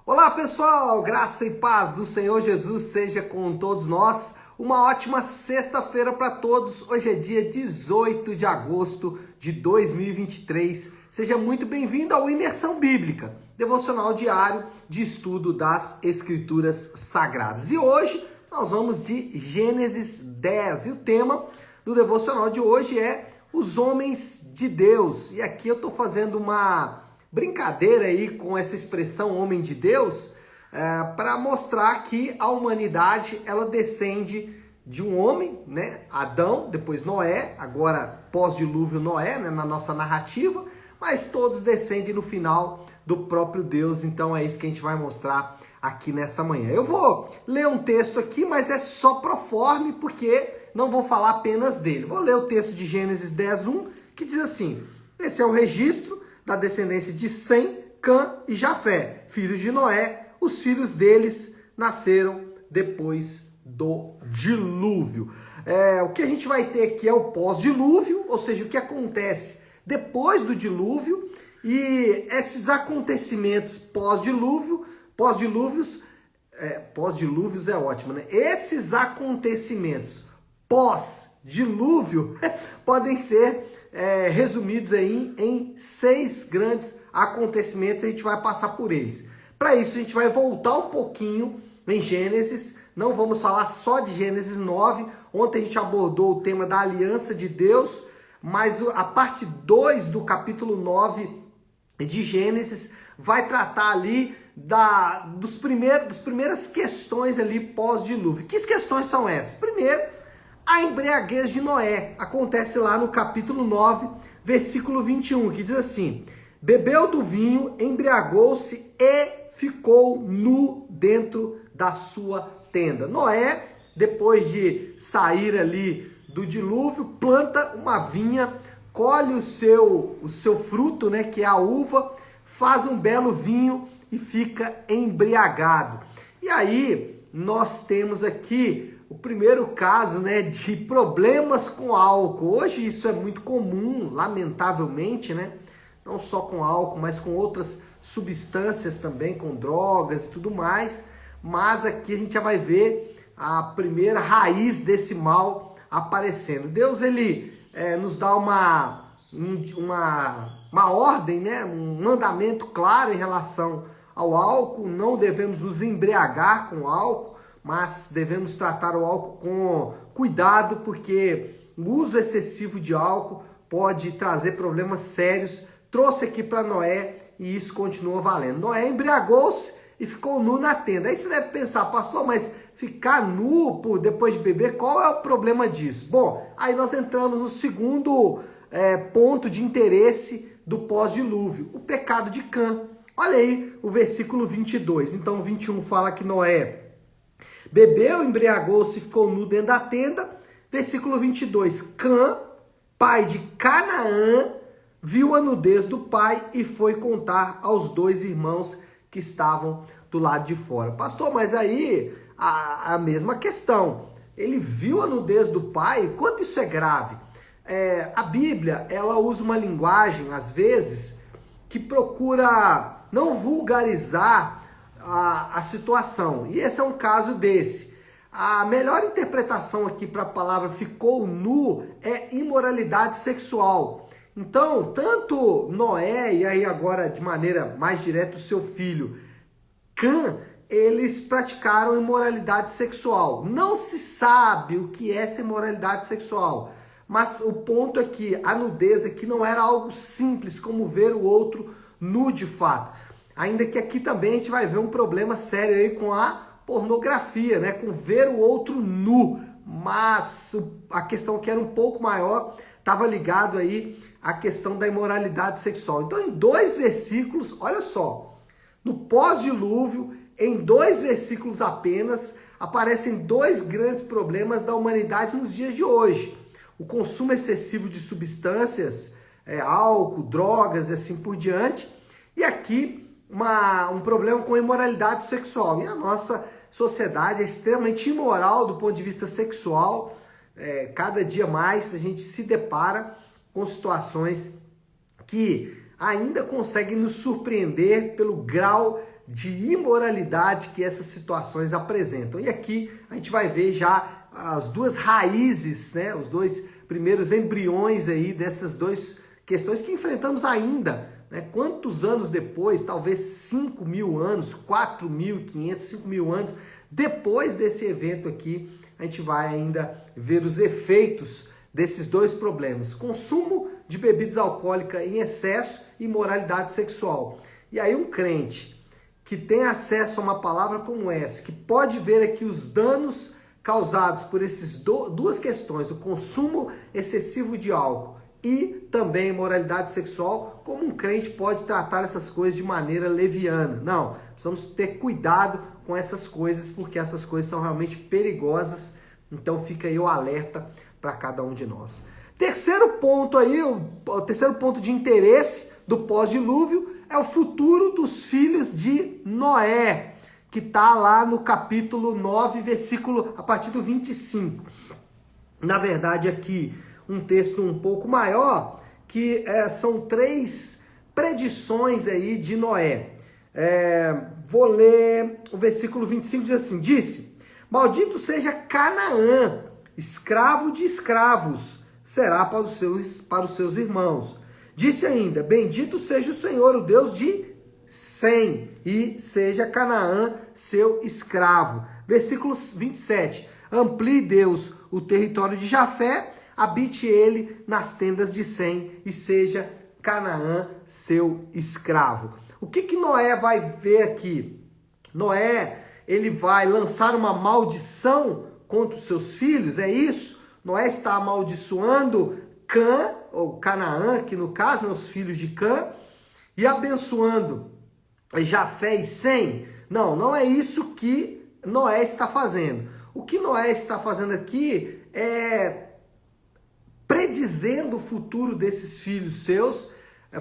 Olá pessoal, graça e paz do Senhor Jesus seja com todos nós. Uma ótima sexta-feira para todos. Hoje é dia 18 de agosto de 2023. Seja muito bem-vindo ao Imersão Bíblica, devocional diário de estudo das Escrituras Sagradas. E hoje nós vamos de Gênesis 10 e o tema do devocional de hoje é os homens de Deus. E aqui eu estou fazendo uma brincadeira aí com essa expressão homem de Deus, para mostrar que a humanidade ela descende de um homem, né? Adão, depois Noé, agora pós-dilúvio Noé, né? Na nossa narrativa, mas todos descendem no final do próprio Deus. Então é isso que a gente vai mostrar aqui nesta manhã. Eu vou ler um texto aqui, mas é só proforme, porque não vou falar apenas dele. Vou ler o texto de Gênesis 10:1, que diz assim: esse é o registro da descendência de Sem, Cã e Jafé, filhos de Noé. Os filhos deles nasceram depois do dilúvio. O que a gente vai ter aqui é o pós-dilúvio, ou seja, o que acontece depois do dilúvio, e esses acontecimentos pós-dilúvios é ótimo, né? Esses acontecimentos pós-dilúvio podem ser resumidos aí em 6 grandes acontecimentos. A gente vai passar por eles. Para isso, a gente vai voltar um pouquinho em Gênesis. Não vamos falar só de Gênesis 9. Ontem a gente abordou o tema da aliança de Deus, mas a parte 2 do capítulo 9 de Gênesis vai tratar ali das primeiras questões ali pós-dilúvio. Que questões são essas? Primeiro, a embriaguez de Noé. Acontece lá no capítulo 9, versículo 21, que diz assim: bebeu do vinho, embriagou-se e ficou nu dentro da sua tenda. Noé, depois de sair ali do dilúvio, planta uma vinha, colhe o seu fruto, né, que é a uva, faz um belo vinho e fica embriagado. E aí nós temos aqui o primeiro caso, né, de problemas com álcool. Hoje isso é muito comum, lamentavelmente, né? Não só com álcool, mas com outras substâncias também, com drogas e tudo mais. Mas aqui a gente já vai ver a primeira raiz desse mal aparecendo. Deus, ele nos dá uma ordem, né, um mandamento claro em relação ao álcool. Não devemos nos embriagar com álcool, mas devemos tratar o álcool com cuidado, porque o uso excessivo de álcool pode trazer problemas sérios. Trouxe aqui para Noé e isso continua valendo. Noé embriagou-se e ficou nu na tenda. Aí você deve pensar, pastor, mas ficar nu depois de beber, qual é o problema disso? Bom, aí nós entramos no segundo ponto de interesse do pós-dilúvio, o pecado de Cã. Olha aí o versículo 22. Então, o 21 fala que Noé bebeu, embriagou-se e ficou nu dentro da tenda. Versículo 22. Cã, pai de Canaã, viu a nudez do pai e foi contar aos 2 irmãos que estavam do lado de fora. Pastor, mas aí a mesma questão. Ele viu a nudez do pai? Quanto isso é grave? A Bíblia, ela usa uma linguagem, às vezes, que procura não vulgarizar a situação. E esse é um caso desse. A melhor interpretação aqui para a palavra ficou nu é imoralidade sexual. Então, tanto Noé e aí agora de maneira mais direta o seu filho Cã, eles praticaram imoralidade sexual. Não se sabe o que é essa imoralidade sexual, mas o ponto é que a nudez aqui não era algo simples como ver o outro nu de fato. Ainda que aqui também a gente vai ver um problema sério aí com a pornografia, né? Com ver o outro nu. Mas a questão que era um pouco maior estava ligado aí à questão da imoralidade sexual. Então, em 2 versículos, olha só, no pós-dilúvio, em 2 versículos apenas, aparecem 2 grandes problemas da humanidade nos dias de hoje. O consumo excessivo de substâncias, álcool, drogas e assim por diante. E aqui um problema com a imoralidade sexual. E a nossa sociedade é extremamente imoral do ponto de vista sexual. Cada dia mais a gente se depara com situações que ainda conseguem nos surpreender pelo grau de imoralidade que essas situações apresentam. E aqui a gente vai ver já as duas raízes, né, os dois primeiros embriões aí dessas duas questões que enfrentamos ainda, né? Quantos anos depois, talvez 5.000 anos, 4.500, 5.000 anos depois desse evento aqui, a gente vai ainda ver os efeitos desses dois problemas: consumo de bebidas alcoólicas em excesso e imoralidade sexual. E aí um crente que tem acesso a uma palavra como essa, que pode ver aqui os danos causados por essas duas questões, o consumo excessivo de álcool e também imoralidade sexual, como um crente pode tratar essas coisas de maneira leviana? Não, precisamos ter cuidado com essas coisas, porque essas coisas são realmente perigosas. Então fica aí o alerta para cada um de nós. Terceiro ponto aí, o terceiro ponto de interesse do pós-dilúvio é o futuro dos filhos de Noé, que está lá no capítulo 9, versículo a partir do 25. Na verdade, aqui um texto um pouco maior, que são 3 predições aí de Noé. Vou ler o versículo 25, diz assim: disse, maldito seja Canaã, escravo de escravos, será para os seus irmãos. Disse ainda, bendito seja o Senhor, o Deus de Sem, e seja Canaã seu escravo. Versículo 27, amplie Deus o território de Jafé, habite ele nas tendas de Sem, e seja Canaã seu escravo. O que Noé vai ver aqui? Noé, ele vai lançar uma maldição contra os seus filhos, é isso? Noé está amaldiçoando Cã, ou Canaã, que no caso, os filhos de Cã, e abençoando Jafé e Sem? Não, não é isso que Noé está fazendo. O que Noé está fazendo aqui é predizendo o futuro desses filhos seus,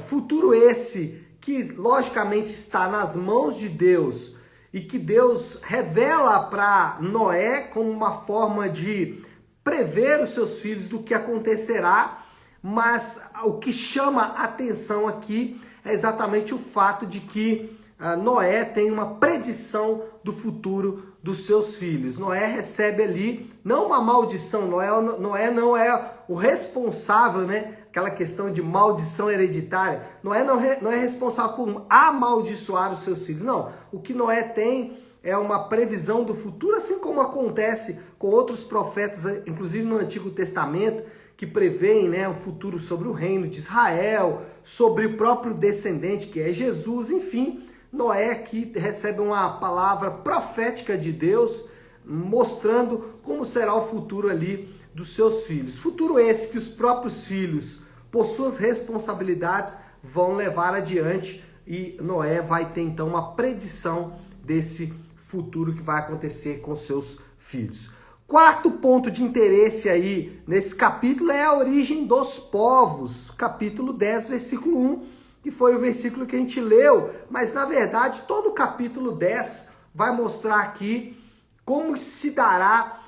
futuro esse que logicamente está nas mãos de Deus e que Deus revela para Noé como uma forma de prever os seus filhos do que acontecerá, mas o que chama a atenção aqui é exatamente o fato de que Noé tem uma predição do futuro dos seus filhos. Noé recebe ali, não uma maldição, Noé não é o responsável, né? Aquela questão de maldição hereditária. Noé não é responsável por amaldiçoar os seus filhos. Não, o que Noé tem é uma previsão do futuro, assim como acontece com outros profetas, inclusive no Antigo Testamento, que preveem, né, o futuro sobre o reino de Israel, sobre o próprio descendente, que é Jesus, enfim. Noé aqui recebe uma palavra profética de Deus, mostrando como será o futuro ali dos seus filhos. Futuro esse que os próprios filhos, por suas responsabilidades, vão levar adiante, e Noé vai ter então uma predição desse futuro que vai acontecer com seus filhos. Quarto ponto de interesse aí nesse capítulo é a origem dos povos. Capítulo 10, versículo 1, que foi o versículo que a gente leu, mas na verdade todo o capítulo 10 vai mostrar aqui como se dará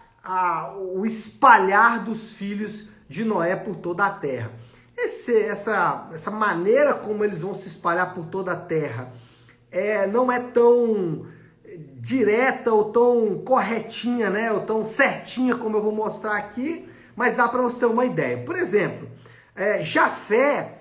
o espalhar dos filhos de Noé por toda a terra. Essa maneira como eles vão se espalhar por toda a terra não é tão direta ou tão corretinha, né, ou tão certinha como eu vou mostrar aqui, mas dá para você ter uma ideia. Por exemplo, Jafé,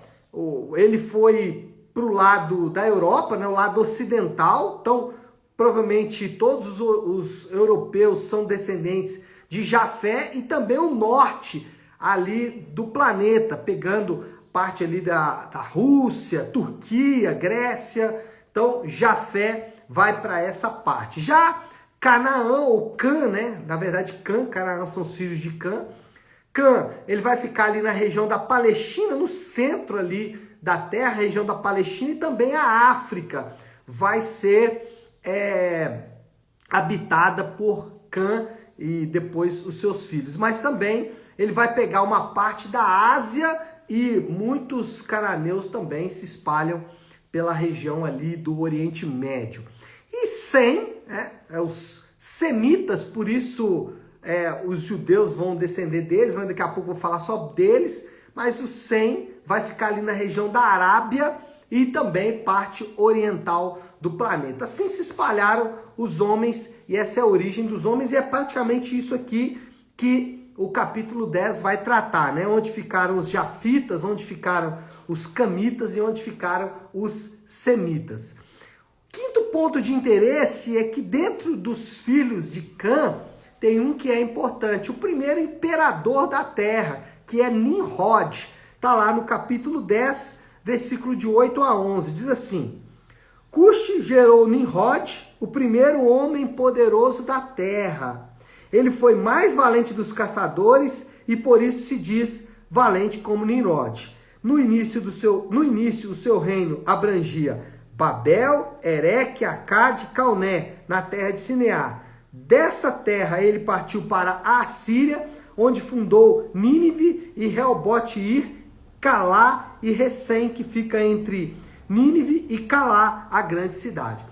ele foi para o lado da Europa, né, o lado ocidental, então provavelmente todos os europeus são descendentes de Jafé, e também o norte ali do planeta, pegando parte ali da Rússia, Turquia, Grécia. Então Jafé vai para essa parte. Já Canaã, ou Cã, né? Na verdade, Canaã são os filhos de Cã. Cã, ele vai ficar ali na região da Palestina, no centro ali da terra, região da Palestina, e também a África vai ser habitada por Cã e depois os seus filhos. Mas também ele vai pegar uma parte da Ásia, e muitos cananeus também se espalham pela região ali do Oriente Médio. E Sem, os semitas, por isso os judeus vão descender deles, mas daqui a pouco eu vou falar só deles, mas o Sem vai ficar ali na região da Arábia e também parte oriental do planeta. Assim se espalharam os homens, e essa é a origem dos homens, e é praticamente isso aqui que o capítulo 10 vai tratar, né? Onde ficaram os jafitas, onde ficaram os camitas e onde ficaram os semitas. Quinto ponto de interesse é que dentro dos filhos de Cã tem um que é importante, o primeiro imperador da terra, que é Nimrod. Está lá no capítulo 10, versículo de 8 a 11, diz assim: Cush gerou Nimrod, o primeiro homem poderoso da terra. Ele foi mais valente dos caçadores e por isso se diz valente como Nimrod. No início, o seu reino abrangia Babel, Ereque, Acade e Calné, na terra de Sinear. Dessa terra ele partiu para a Assíria, onde fundou Nínive e Reobote-ir, Calá e Recém, que fica entre Nínive e Calá, a grande cidade.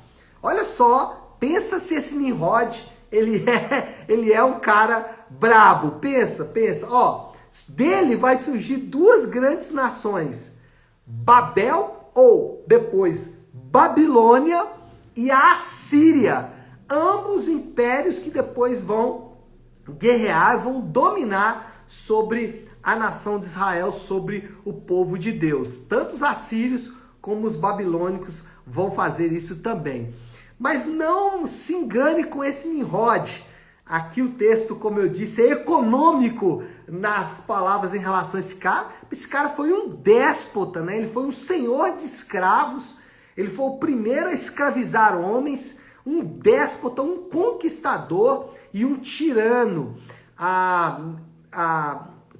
Olha só, pensa se esse Nimrod, ele é um cara brabo. Pensa, ó, dele vai surgir duas grandes nações, Babel, ou depois Babilônia, e a Assíria, ambos impérios que depois vão guerrear, vão dominar sobre a nação de Israel, sobre o povo de Deus. Tanto os assírios como os babilônicos vão fazer isso também. Mas não se engane com esse Nimrod. Aqui o texto, como eu disse, é econômico nas palavras em relação a esse cara. Esse cara foi um déspota, né? Ele foi um senhor de escravos. Ele foi o primeiro a escravizar homens, um déspota, um conquistador e um tirano.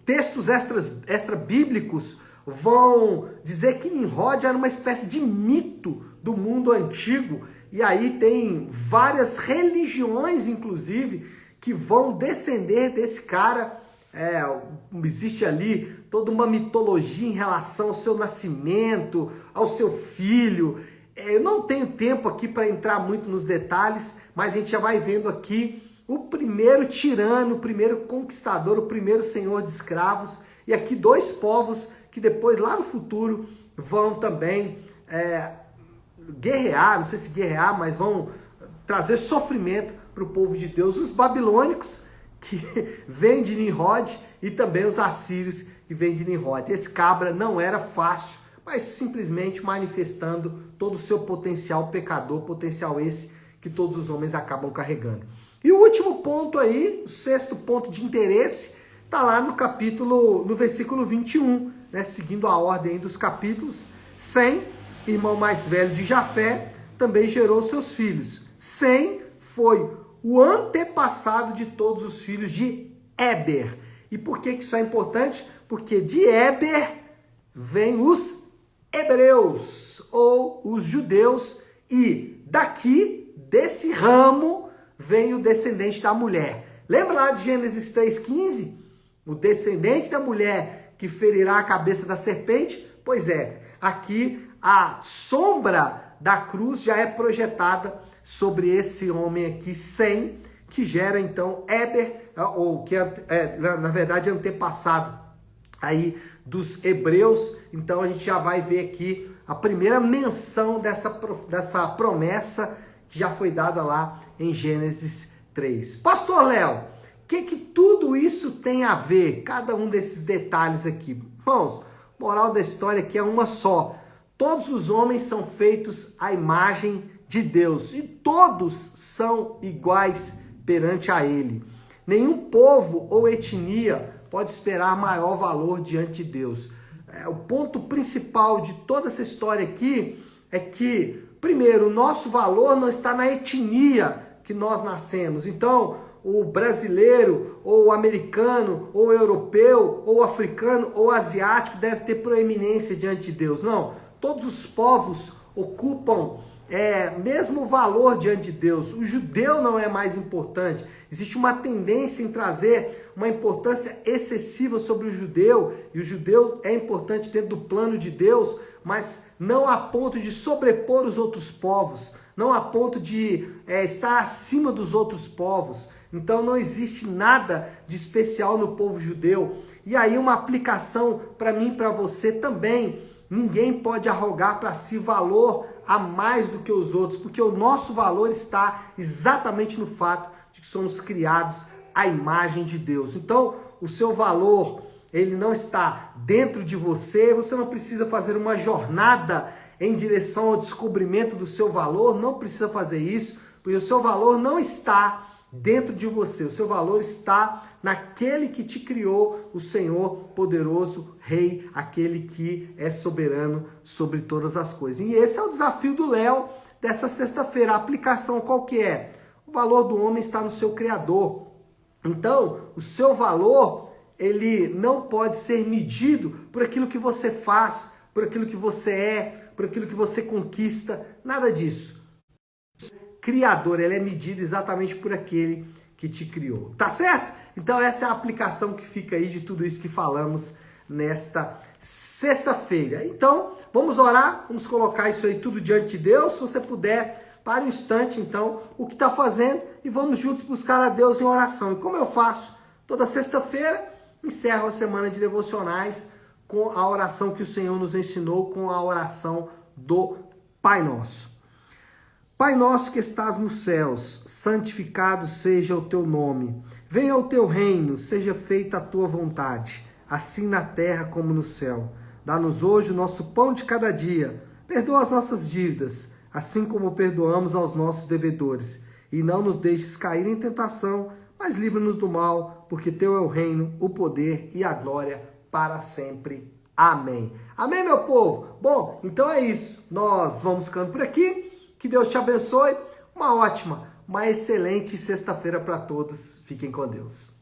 Textos extra-bíblicos vão dizer que Nimrod era uma espécie de mito do mundo antigo. E aí tem várias religiões, inclusive, que vão descender desse cara. Existe ali toda uma mitologia em relação ao seu nascimento, ao seu filho. Eu não tenho tempo aqui para entrar muito nos detalhes, mas a gente já vai vendo aqui o primeiro tirano, o primeiro conquistador, o primeiro senhor de escravos. E aqui dois povos que depois, lá no futuro, vão também guerrear, não sei se guerrear, mas vão trazer sofrimento para o povo de Deus. Os babilônicos, que vêm de Nimrod, e também os assírios, que vêm de Nimrod. Esse cabra não era fácil, mas simplesmente manifestando todo o seu potencial pecador, potencial esse que todos os homens acabam carregando. E o último ponto aí, o sexto ponto de interesse, está lá no versículo 21, né, seguindo a ordem dos capítulos. Sem, irmão mais velho de Jafé, também gerou seus filhos. Sem foi o antepassado de todos os filhos de Éber. E por que isso é importante? Porque de Éber vem os hebreus, ou os judeus, e daqui, desse ramo, vem o descendente da mulher. Lembra lá de Gênesis 3,15? O descendente da mulher que ferirá a cabeça da serpente? Pois é, aqui a sombra da cruz já é projetada sobre esse homem aqui, Sem, que gera então Éber, ou que na verdade é antepassado aí dos hebreus. Então a gente já vai ver aqui a primeira menção dessa promessa que já foi dada lá em Gênesis 3. Pastor Léo, o que tudo isso tem a ver? Cada um desses detalhes aqui. Irmãos, moral da história aqui é uma só. Todos os homens são feitos à imagem de Deus e todos são iguais perante a Ele. Nenhum povo ou etnia pode esperar maior valor diante de Deus. O ponto principal de toda essa história aqui é que, primeiro, o nosso valor não está na etnia que nós nascemos. Então, o brasileiro, ou o americano, ou o europeu, ou o africano, ou o asiático deve ter proeminência diante de Deus. Não, todos os povos ocupam mesmo valor diante de Deus. O judeu não é mais importante. Existe uma tendência em trazer uma importância excessiva sobre o judeu, e o judeu é importante dentro do plano de Deus, mas não a ponto de sobrepor os outros povos, não a ponto de estar acima dos outros povos. Então não existe nada de especial no povo judeu. E aí uma aplicação para mim e para você também. Ninguém pode arrogar para si valor a mais do que os outros, porque o nosso valor está exatamente no fato de que somos criados à imagem de Deus. Então, o seu valor, ele não está dentro de você, você não precisa fazer uma jornada em direção ao descobrimento do seu valor, não precisa fazer isso, porque o seu valor não está dentro de você, o seu valor está naquele que te criou, o Senhor poderoso, Rei, aquele que é soberano sobre todas as coisas. E esse é o desafio do Léo dessa sexta-feira. A aplicação qual que é? O valor do homem está no seu Criador. Então, o seu valor, ele não pode ser medido por aquilo que você faz, por aquilo que você é, por aquilo que você conquista, nada disso. Criador, ele é medido exatamente por aquele que te criou. Tá certo? Então essa é a aplicação que fica aí de tudo isso que falamos nesta sexta-feira. Então, vamos orar, vamos colocar isso aí tudo diante de Deus. Se você puder, pare um instante, então, o que está fazendo e vamos juntos buscar a Deus em oração. E como eu faço toda sexta-feira, encerro a semana de devocionais com a oração que o Senhor nos ensinou, com a oração do Pai Nosso. Pai nosso que estás nos céus, santificado seja o teu nome. Venha o teu reino, seja feita a tua vontade, assim na terra como no céu. Dá-nos hoje o nosso pão de cada dia. Perdoa as nossas dívidas, assim como perdoamos aos nossos devedores. E não nos deixes cair em tentação, mas livra-nos do mal, porque teu é o reino, o poder e a glória para sempre. Amém. Amém, meu povo? Bom, então é isso. Nós vamos ficando por aqui. Que Deus te abençoe. Uma ótima, uma excelente sexta-feira para todos. Fiquem com Deus.